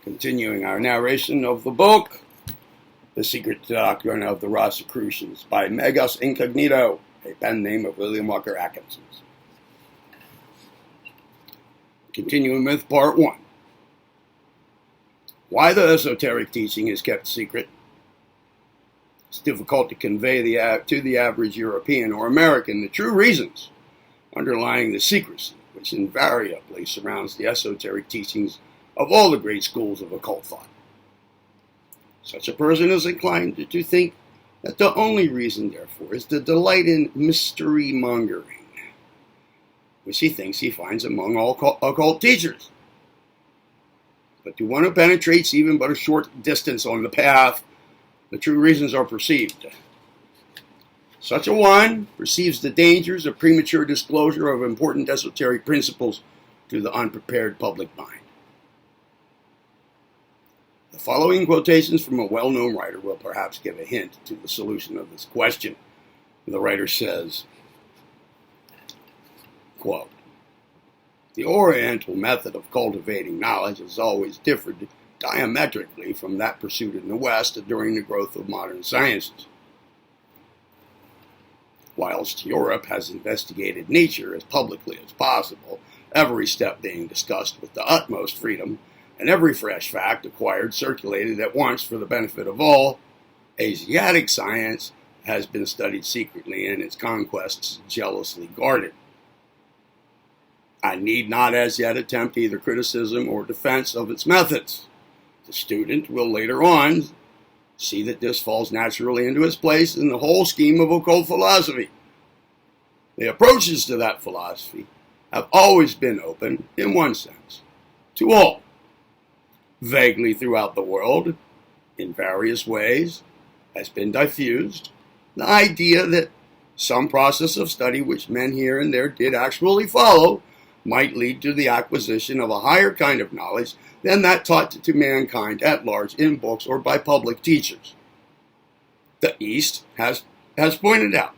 Continuing our narration of the book, The Secret Doctrine of the Rosicrucians by Magus Incognito, a pen name of William Walker Atkinson. Continuing with part 1. Why the esoteric teaching is kept secret. It's difficult to convey to the average European or American the true reasons underlying the secrecy which invariably surrounds the esoteric teachings of all the great schools of occult thought. Such a person is inclined to think that the only reason, therefore, is the delight in mystery mongering, which he thinks he finds among all occult teachers. But to one who penetrates even but a short distance on the path, the true reasons are perceived. Such a one perceives the dangers of premature disclosure of important esoteric principles to the unprepared public mind. The following quotations from a well-known writer will perhaps give a hint to the solution of this question. The writer says, quote, "The Oriental method of cultivating knowledge has always differed diametrically from that pursued in the West during the growth of modern sciences. Whilst Europe has investigated nature as publicly as possible, every step being discussed with the utmost freedom, and every fresh fact acquired circulated at once for the benefit of all, Asiatic science has been studied secretly and its conquests jealously guarded. I need not as yet attempt either criticism or defense of its methods. The student will later on see that this falls naturally into its place in the whole scheme of occult philosophy. The approaches to that philosophy have always been open, in one sense, to all. Vaguely throughout the world, in various ways, has been diffused the idea that some process of study which men here and there did actually follow might lead to the acquisition of a higher kind of knowledge than that taught to mankind at large in books or by public teachers. The East has pointed out,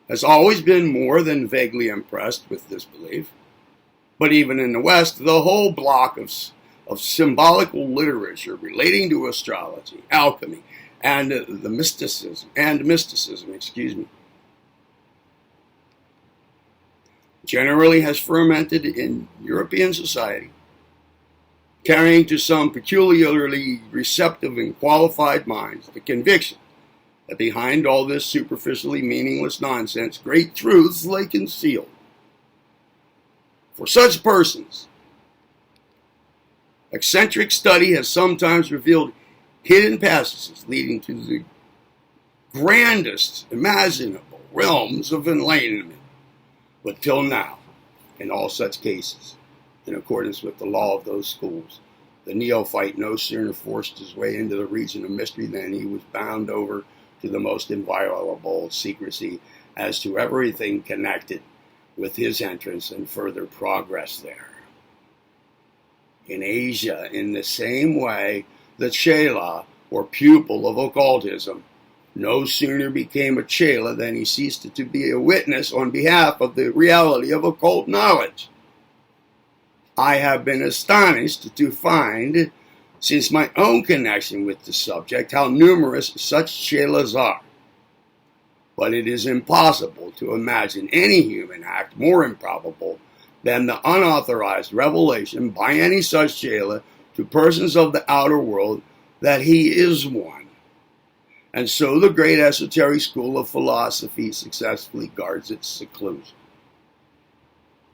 has always been more than vaguely impressed with this belief, but even in the West, the whole block of symbolical literature relating to astrology, alchemy, and mysticism, generally has fermented in European society, carrying to some peculiarly receptive and qualified minds the conviction that behind all this superficially meaningless nonsense, great truths lay concealed. For such persons, eccentric study has sometimes revealed hidden passages leading to the grandest imaginable realms of enlightenment. But till now, in all such cases, in accordance with the law of those schools, the neophyte no sooner forced his way into the region of mystery than he was bound over to the most inviolable secrecy as to everything connected with his entrance and further progress there. In Asia, in the same way, the chela, or pupil of occultism, no sooner became a chela than he ceased to be a witness on behalf of the reality of occult knowledge. I have been astonished to find, since my own connection with the subject, how numerous such chelas are. But it is impossible to imagine any human act more improbable than the unauthorized revelation by any such chela to persons of the outer world that he is one. And so the great esoteric school of philosophy successfully guards its seclusion.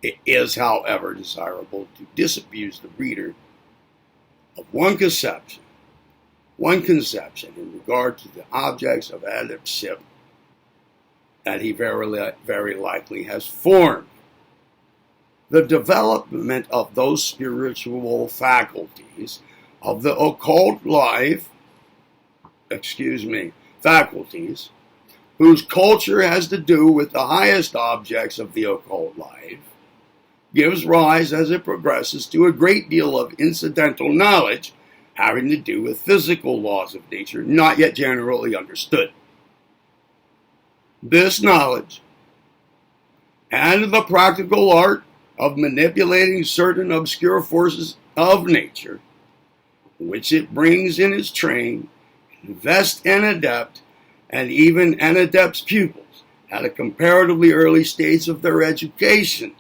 It is, however, desirable to disabuse the reader of one conception in regard to the objects of adeptship that he very likely has formed. The development of those spiritual faculties of the occult life, faculties, whose culture has to do with the highest objects of the occult life, gives rise as it progresses to a great deal of incidental knowledge having to do with physical laws of nature not yet generally understood. This knowledge and the practical art of manipulating certain obscure forces of nature which it brings in its train, invest an adept and even an adept's pupils at a comparatively early stage of their education,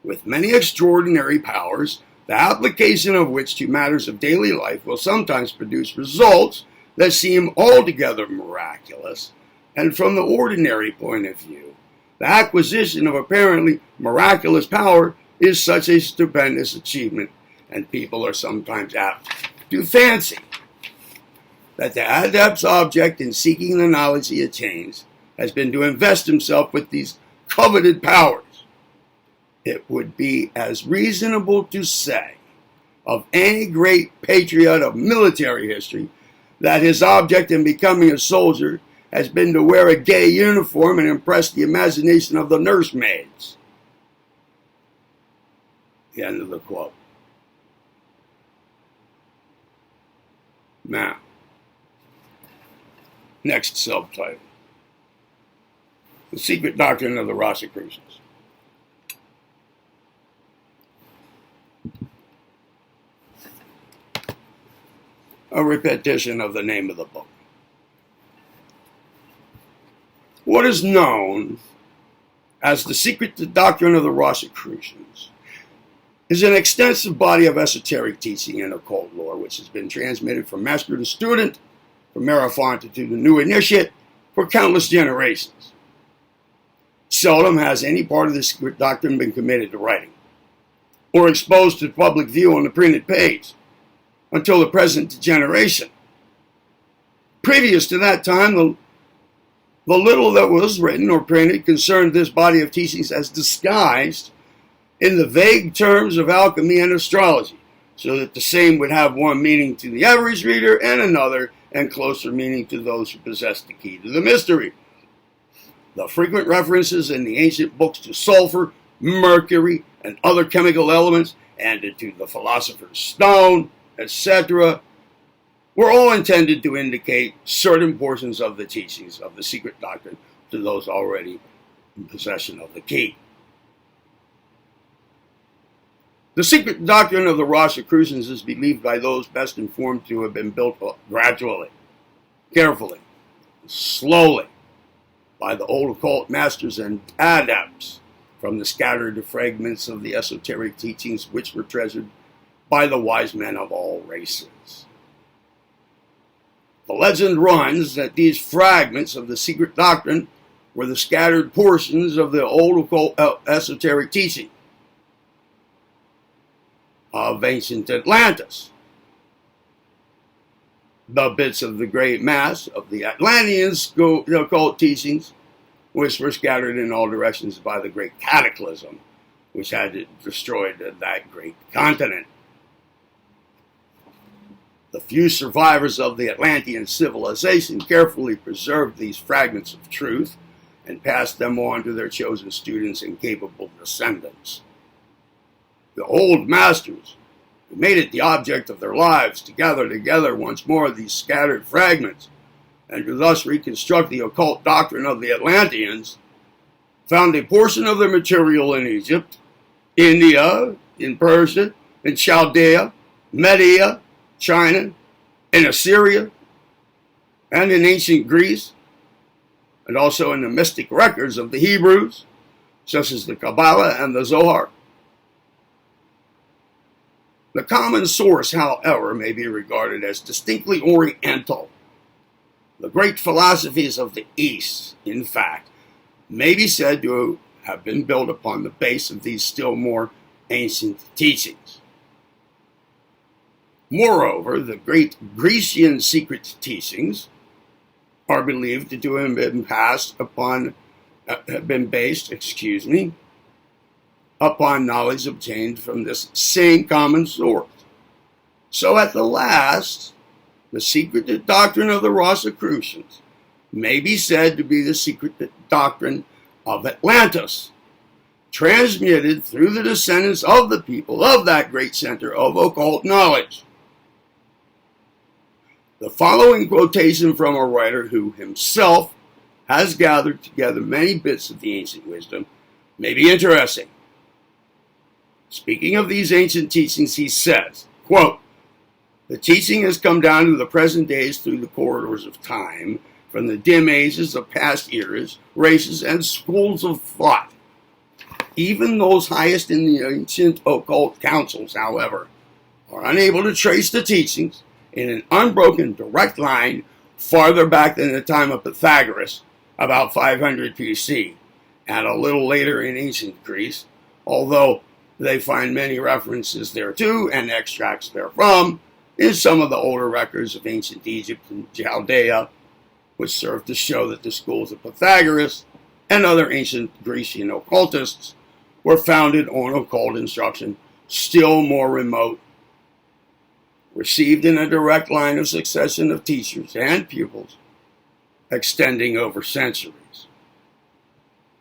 with many extraordinary powers, the application of which to matters of daily life will sometimes produce results that seem altogether miraculous, and from the ordinary point of view, the acquisition of apparently miraculous power is such a stupendous achievement, and people are sometimes apt to fancy that the adept's object in seeking the knowledge he attains has been to invest himself with these coveted powers. It would be as reasonable to say of any great patriot of military history that his object in becoming a soldier has been to wear a gay uniform and impress the imagination of the nursemaids. The end of the quote. Now, next subtitle. The Secret Doctrine of the Rosicrucians. A repetition of the name of the book. What is known as the Secret Doctrine of the Rosicrucians is an extensive body of esoteric teaching and occult lore which has been transmitted from master to student, from Hierophant to the new initiate, for countless generations. Seldom has any part of the secret doctrine been committed to writing, or exposed to public view on the printed page, until the present generation. Previous to that time, the little that was written or printed concerned this body of teachings as disguised in the vague terms of alchemy and astrology, so that the same would have one meaning to the average reader and another and closer meaning to those who possess the key to the mystery. The frequent references in the ancient books to sulfur, mercury, and other chemical elements, and to the philosopher's stone, etc., were all intended to indicate certain portions of the teachings of the secret doctrine to those already in possession of the key. The secret doctrine of the Rosicrucians is believed by those best informed to have been built up gradually, carefully, slowly, by the old occult masters and adepts from the scattered fragments of the esoteric teachings which were treasured by the wise men of all races. The legend runs that these fragments of the secret doctrine were the scattered portions of the old occult esoteric teaching of ancient Atlantis. The bits of the great mass of the Atlanteans' occult teachings, which were scattered in all directions by the great cataclysm, which had destroyed that great continent. The few survivors of the Atlantean civilization carefully preserved these fragments of truth and passed them on to their chosen students and capable descendants. The old masters, who made it the object of their lives to gather together once more these scattered fragments and to thus reconstruct the occult doctrine of the Atlanteans, found a portion of their material in Egypt, India, in Persia, in Chaldea, Media, China, in Assyria, and in ancient Greece, and also in the mystic records of the Hebrews, such as the Kabbalah and the Zohar. The common source, however, may be regarded as distinctly Oriental. The great philosophies of the East, in fact, may be said to have been built upon the base of these still more ancient teachings. Moreover, the great Grecian secret teachings are believed to have been based upon knowledge obtained from this same common source. So at the last, the secret doctrine of the Rosicrucians may be said to be the secret doctrine of Atlantis, transmitted through the descendants of the people of that great center of occult knowledge. The following quotation from a writer who himself has gathered together many bits of the ancient wisdom may be interesting. Speaking of these ancient teachings, he says, quote, The teaching has come down to the present days through the corridors of time, from the dim ages of past eras, races, and schools of thought. Even those highest in the ancient occult councils, however, are unable to trace the teachings in an unbroken direct line farther back than the time of Pythagoras, about 500 BC, and a little later in ancient Greece, although they find many references thereto and extracts therefrom in some of the older records of ancient Egypt and Chaldea, which serve to show that the schools of Pythagoras and other ancient Grecian occultists were founded on occult instruction still more remote, received in a direct line of succession of teachers and pupils, extending over centuries.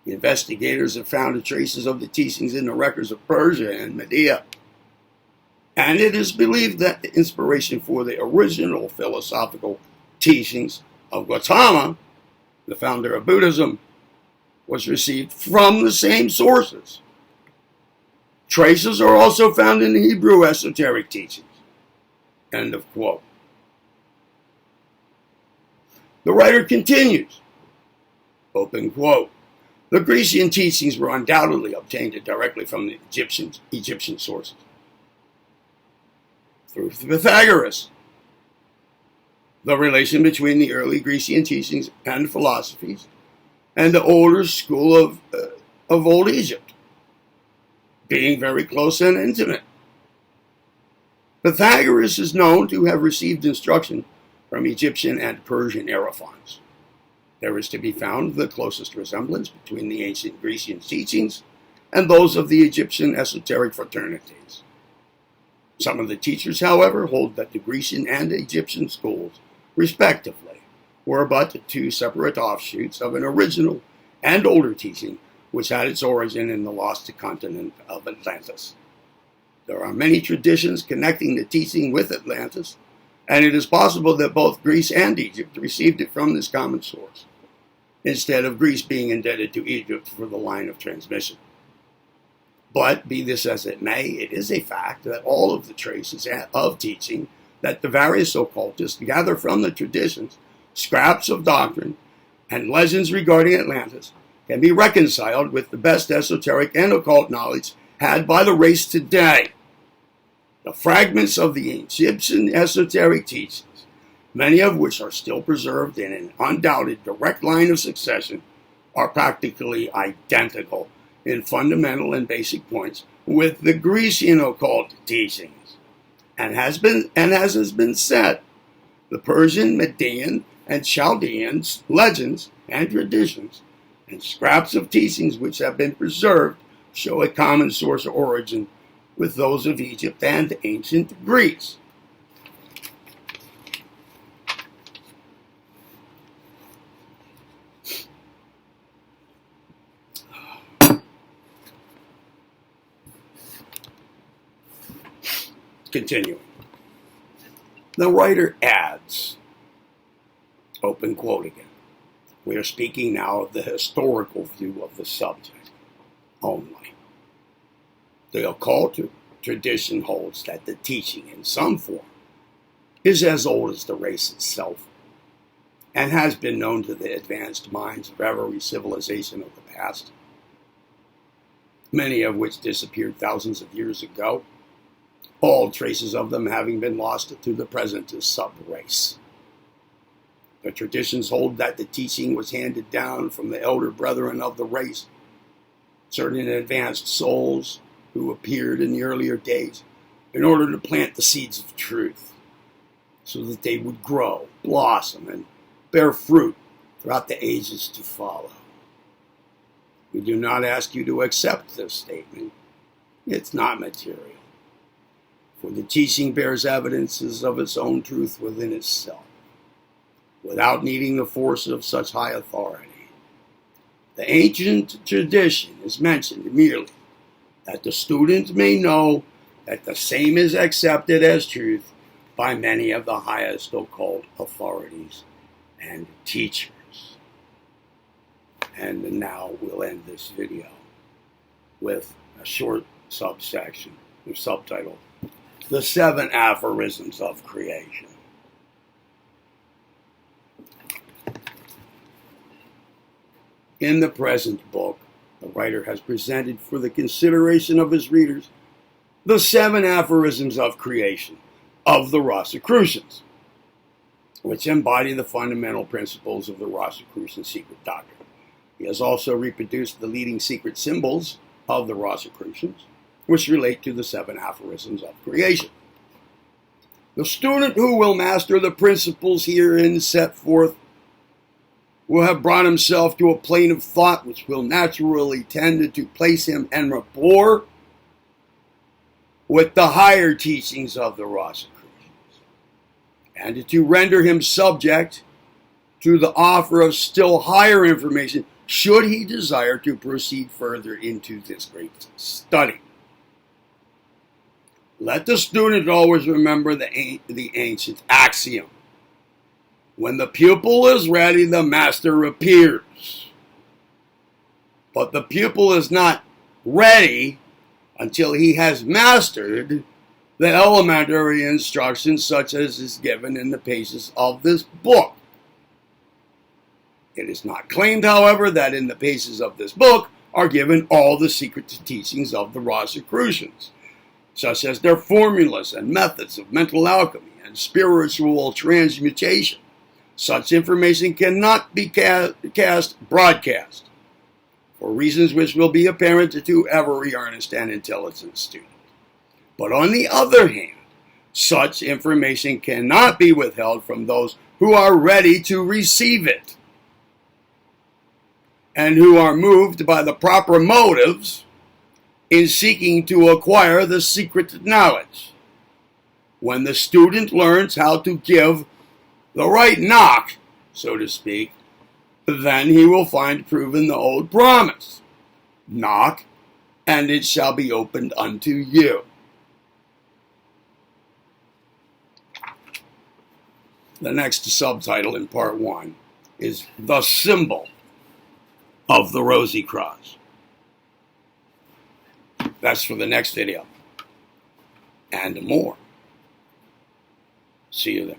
The investigators have found traces of the teachings in the records of Persia and Media, and it is believed that the inspiration for the original philosophical teachings of Gautama, the founder of Buddhism, was received from the same sources. Traces are also found in the Hebrew esoteric teachings. End of quote. The writer continues, open quote, the Grecian teachings were undoubtedly obtained directly from the Egyptian sources. Through Pythagoras, the relation between the early Grecian teachings and philosophies and the older school of old Egypt being very close and intimate. Pythagoras is known to have received instruction from Egyptian and Persian Erephants. There is to be found the closest resemblance between the ancient Grecian teachings and those of the Egyptian esoteric fraternities. Some of the teachers, however, hold that the Grecian and Egyptian schools, respectively, were but two separate offshoots of an original and older teaching which had its origin in the lost continent of Atlantis. There are many traditions connecting the teaching with Atlantis, and it is possible that both Greece and Egypt received it from this common source, instead of Greece being indebted to Egypt for the line of transmission. But, be this as it may, it is a fact that all of the traces of teaching that the various occultists gather from the traditions, scraps of doctrine, and legends regarding Atlantis can be reconciled with the best esoteric and occult knowledge had by the race today. The fragments of the Egyptian esoteric teachings, many of which are still preserved in an undoubted direct line of succession, are practically identical in fundamental and basic points with the Grecian occult teachings. And as has been said, the Persian, Median, and Chaldean legends and traditions and scraps of teachings which have been preserved show a common source of origin with those of Egypt and ancient Greece. Continuing. The writer adds, open quote again, we are speaking now of the historical view of the subject only. The occult tradition holds that the teaching in some form is as old as the race itself and has been known to the advanced minds of every civilization of the past, many of which disappeared thousands of years ago, all traces of them having been lost to the present sub-race. The traditions hold that the teaching was handed down from the elder brethren of the race, certain advanced souls who appeared in the earlier days in order to plant the seeds of truth so that they would grow, blossom, and bear fruit throughout the ages to follow. We do not ask you to accept this statement. It's not material, for the teaching bears evidences of its own truth within itself, without needing the force of such high authority. The ancient tradition is mentioned merely that the student may know that the same is accepted as truth by many of the highest occult authorities and teachers. And now we'll end this video with a short subsection or subtitle, the 7 aphorisms of creation. In the present book, the writer has presented for the consideration of his readers the 7 aphorisms of creation of the Rosicrucians, which embody the fundamental principles of the Rosicrucian secret doctrine. He has also reproduced the leading secret symbols of the Rosicrucians, which relate to the 7 aphorisms of creation. The student who will master the principles herein set forth will have brought himself to a plane of thought which will naturally tend to place him en rapport with the higher teachings of the Rosicrucians, and to render him subject to the offer of still higher information should he desire to proceed further into this great study. Let the student always remember the ancient axiom: when the pupil is ready, the master appears. But the pupil is not ready until he has mastered the elementary instructions such as is given in the pages of this book. It is not claimed, however, that in the pages of this book are given all the secret teachings of the Rosicrucians, such as their formulas and methods of mental alchemy and spiritual transmutation. Such information cannot be broadcast, for reasons which will be apparent to every earnest and intelligent student. But on the other hand, such information cannot be withheld from those who are ready to receive it, and who are moved by the proper motives in seeking to acquire the secret knowledge. When the student learns how to give the right knock, so to speak, then he will find proven the old promise: knock, and it shall be opened unto you. The next subtitle in part 1 is The Symbol of the Rosicrucians. That's for the next video. And more. See you then.